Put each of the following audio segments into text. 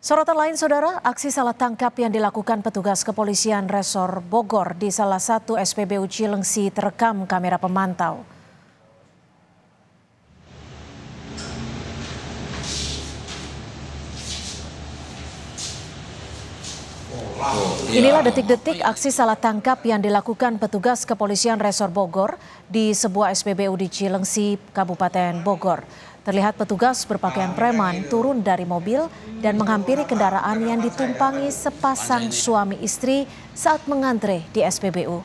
Sorotan lain, saudara, aksi salah tangkap yang dilakukan petugas kepolisian Resor Bogor di salah satu SPBU Cilengsi terekam kamera pemantau. Inilah detik-detik aksi salah tangkap yang dilakukan petugas kepolisian Resor Bogor di sebuah SPBU di Cilengsi, Kabupaten Bogor. Terlihat petugas berpakaian preman turun dari mobil dan menghampiri kendaraan yang ditumpangi sepasang suami istri saat mengantre di SPBU.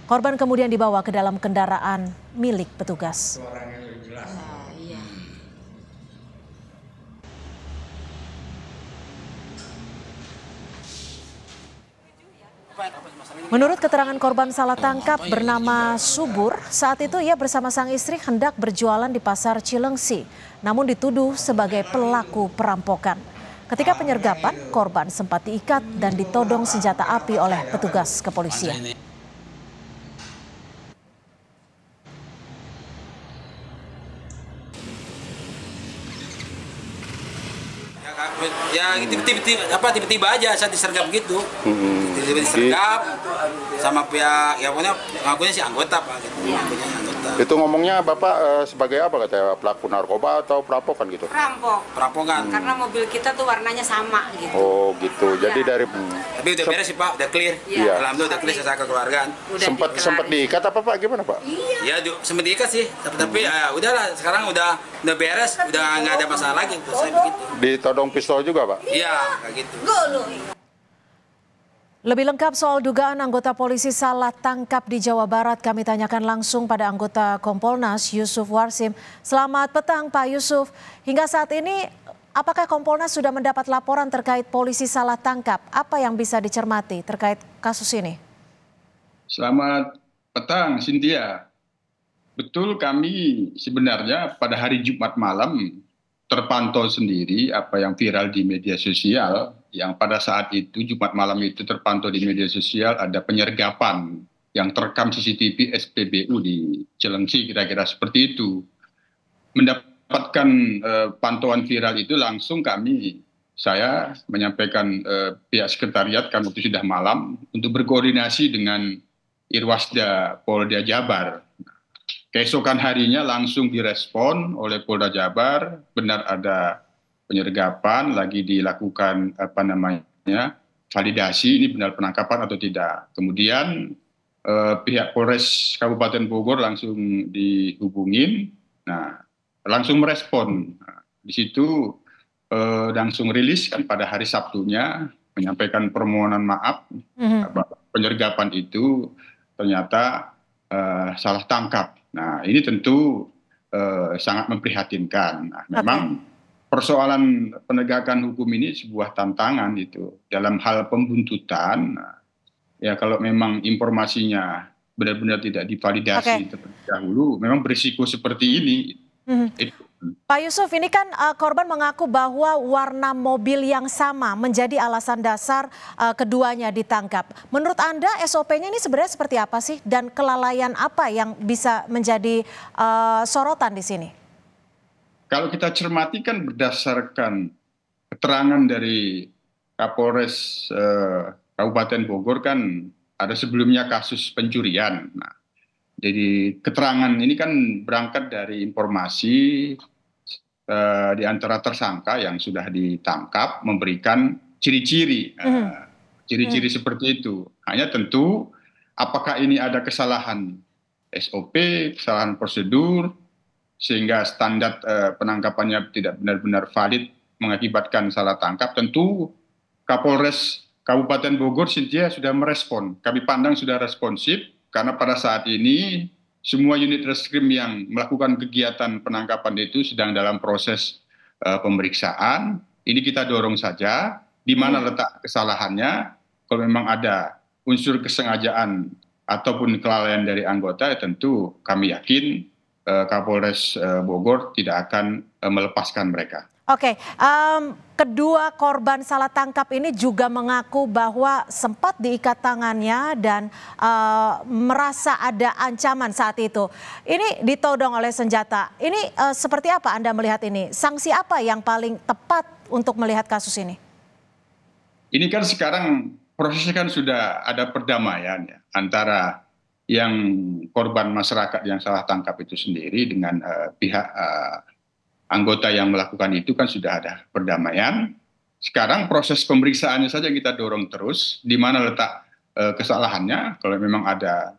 Korban kemudian dibawa ke dalam kendaraan milik petugas. Menurut keterangan korban salah tangkap bernama Subur, saat itu ia bersama sang istri hendak berjualan di pasar Cilengsi, namun dituduh sebagai pelaku perampokan. Ketika penyergapan, korban sempat diikat dan ditodong senjata api oleh petugas kepolisian. Ya tiba-tiba aja saya disergap gitu. Tiba-tiba disergap sama pihak ya pokoknya ngakunya sih anggota Pak gitu. Ngakunya anggota. Itu ngomongnya Bapak sebagai apa katanya, pelaku narkoba atau perampokan gitu? Perampokan. Karena mobil kita tuh warnanya sama gitu. Oh gitu. Jadi dari Tapi udah beres sih Pak, udah clear. Iya. Alhamdulillah udah clear saya kekeluargaan. sempat diikat apa Pak? Gimana Pak? Iya, sempat diikat sih. Tapi udahlah sekarang udah beres, udah nggak ada masalah lagi untuk saya begitu. Ditodong pistol juga Pak? Iya, kayak gitu. Lebih lengkap soal dugaan anggota polisi salah tangkap di Jawa Barat kami tanyakan langsung pada anggota Kompolnas Yusuf Warsim. Selamat petang Pak Yusuf. Hingga saat ini apakah Kompolnas sudah mendapat laporan terkait polisi salah tangkap? Apa yang bisa dicermati terkait kasus ini? Selamat petang Cynthia. Betul, kami sebenarnya pada hari Jumat malam terpantau sendiri apa yang viral di media sosial, yang pada saat itu Jumat malam itu terpantau di media sosial ada penyergapan yang terekam CCTV SPBU di Cilengsi, kira-kira seperti itu. Mendapatkan pantauan viral itu langsung saya menyampaikan pihak sekretariat kami itu sudah malam untuk berkoordinasi dengan Irwasda Polda Jabar. Keesokan harinya langsung direspon oleh Polda Jabar, benar ada penyergapan, lagi dilakukan validasi ini benar penangkapan atau tidak. Kemudian pihak Polres Kabupaten Bogor langsung dihubungin, langsung merespon. Di situ langsung rilis kan pada hari Sabtunya menyampaikan permohonan maaf bahwa penyergapan itu ternyata salah tangkap. Nah, ini tentu sangat memprihatinkan. Nah, memang persoalan penegakan hukum ini sebuah tantangan itu dalam hal pembuntutan. Ya kalau memang informasinya benar-benar tidak divalidasi terlebih dahulu, memang berisiko seperti ini. Pak Yusuf, ini kan korban mengaku bahwa warna mobil yang sama menjadi alasan dasar keduanya ditangkap. Menurut Anda SOP-nya ini sebenarnya seperti apa sih? Dan kelalaian apa yang bisa menjadi sorotan di sini? Kalau kita cermati kan berdasarkan keterangan dari Kapolres Kabupaten Bogor kan ada sebelumnya kasus pencurian. Nah, jadi keterangan ini kan berangkat dari informasi di antara tersangka yang sudah ditangkap memberikan ciri-ciri seperti itu. Hanya tentu apakah ini ada kesalahan SOP, kesalahan prosedur sehingga standar penangkapannya tidak benar-benar valid mengakibatkan salah tangkap. Tentu Kapolres Kabupaten Bogor Cynthia sudah merespon. Kami pandang sudah responsif karena pada saat ini semua unit reskrim yang melakukan kegiatan penangkapan itu sedang dalam proses pemeriksaan. Ini kita dorong saja di mana letak kesalahannya. Kalau memang ada unsur kesengajaan ataupun kelalaian dari anggota, ya tentu kami yakin Kapolres Bogor tidak akan melepaskan mereka. Oke, kedua korban salah tangkap ini juga mengaku bahwa sempat diikat tangannya dan merasa ada ancaman saat itu. Ini ditodong oleh senjata. Ini seperti apa Anda melihat ini? Sanksi apa yang paling tepat untuk melihat kasus ini? ini kan sekarang prosesnya kan sudah ada perdamaian ya antara yang korban masyarakat yang salah tangkap itu sendiri dengan pihak anggota yang melakukan itu kan sudah ada perdamaian. Sekarang proses pemeriksaannya saja kita dorong terus, di mana letak kesalahannya. Kalau memang ada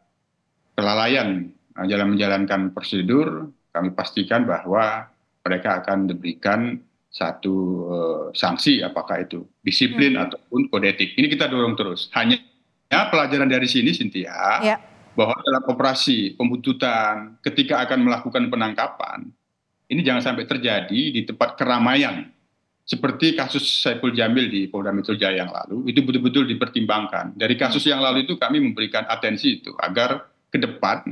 kelalaian dalam menjalankan prosedur, kami pastikan bahwa mereka akan diberikan satu sanksi, apakah itu disiplin ataupun kode etik. Ini kita dorong terus. Hanya pelajaran dari sini, Cynthia, bahwa dalam operasi pembuntutan, ketika akan melakukan penangkapan, ini jangan sampai terjadi di tempat keramaian. Seperti kasus Saiful Jamil di Polda Metro Jaya yang lalu, itu betul-betul dipertimbangkan. Dari kasus yang lalu itu kami memberikan atensi itu, agar ke depan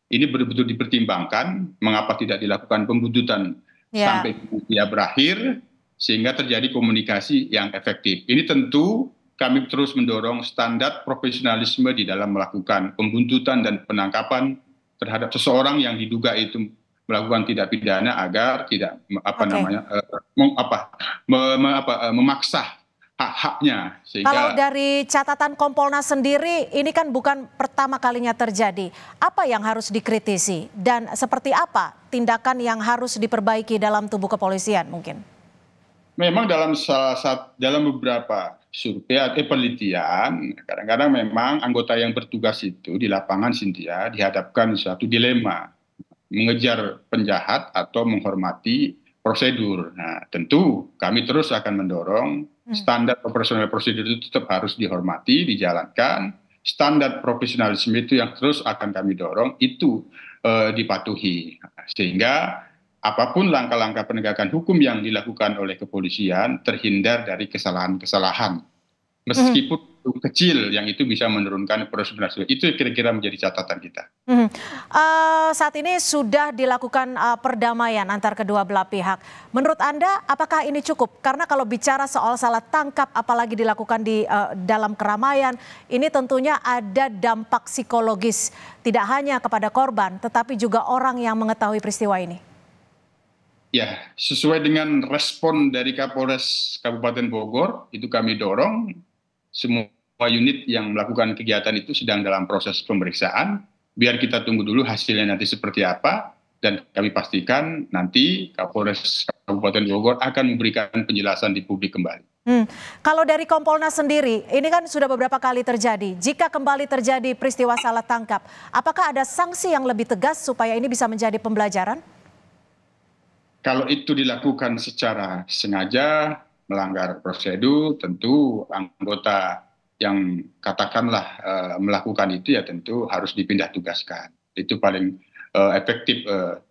ini betul-betul dipertimbangkan, mengapa tidak dilakukan pembuntutan sampai dia berakhir, sehingga terjadi komunikasi yang efektif. Ini tentu kami terus mendorong standar profesionalisme di dalam melakukan pembuntutan dan penangkapan terhadap seseorang yang diduga itu melakukan tindak pidana, agar tidak memaksa hak-haknya. Kalau dari catatan Kompolnas sendiri, ini kan bukan pertama kalinya terjadi. Apa yang harus dikritisi dan seperti apa tindakan yang harus diperbaiki dalam tubuh kepolisian mungkin? Memang dalam beberapa survei atau penelitian, kadang-kadang memang anggota yang bertugas itu di lapangan, Cynthia, dihadapkan suatu dilema, mengejar penjahat atau menghormati prosedur. Nah, tentu kami terus akan mendorong standar operasional prosedur itu tetap harus dihormati, dijalankan. Standar profesionalisme itu yang terus akan kami dorong itu dipatuhi. Sehingga apapun langkah-langkah penegakan hukum yang dilakukan oleh kepolisian terhindar dari kesalahan-kesalahan. Meskipun kecil, yang itu bisa menurunkan profesionalisme. Itu kira-kira menjadi catatan kita. Saat ini sudah dilakukan perdamaian antar kedua belah pihak. Menurut Anda, apakah ini cukup? Karena kalau bicara soal salah tangkap, apalagi dilakukan di dalam keramaian, ini tentunya ada dampak psikologis. Tidak hanya kepada korban, tetapi juga orang yang mengetahui peristiwa ini. Ya, sesuai dengan respon dari Kapolres Kabupaten Bogor, itu kami dorong semua unit yang melakukan kegiatan itu sedang dalam proses pemeriksaan. Biar kita tunggu dulu hasilnya nanti seperti apa, dan kami pastikan nanti Kapolres Kabupaten Bogor akan memberikan penjelasan di publik kembali. Kalau dari Kompolnas sendiri, ini kan sudah beberapa kali terjadi. Jika kembali terjadi peristiwa salah tangkap, apakah ada sanksi yang lebih tegas supaya ini bisa menjadi pembelajaran? Kalau itu dilakukan secara sengaja, melanggar prosedur, tentu anggota yang katakanlah melakukan itu ya tentu harus dipindah tugaskan. Itu paling efektif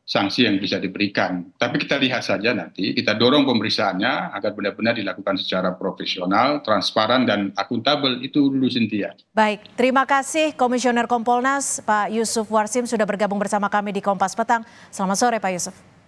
sanksi yang bisa diberikan. Tapi kita lihat saja nanti, kita dorong pemeriksaannya agar benar-benar dilakukan secara profesional, transparan, dan akuntabel. Itu dulu, Cynthia. Baik, terima kasih Komisioner Kompolnas Pak Yusuf Warsim sudah bergabung bersama kami di Kompas Petang. Selamat sore Pak Yusuf.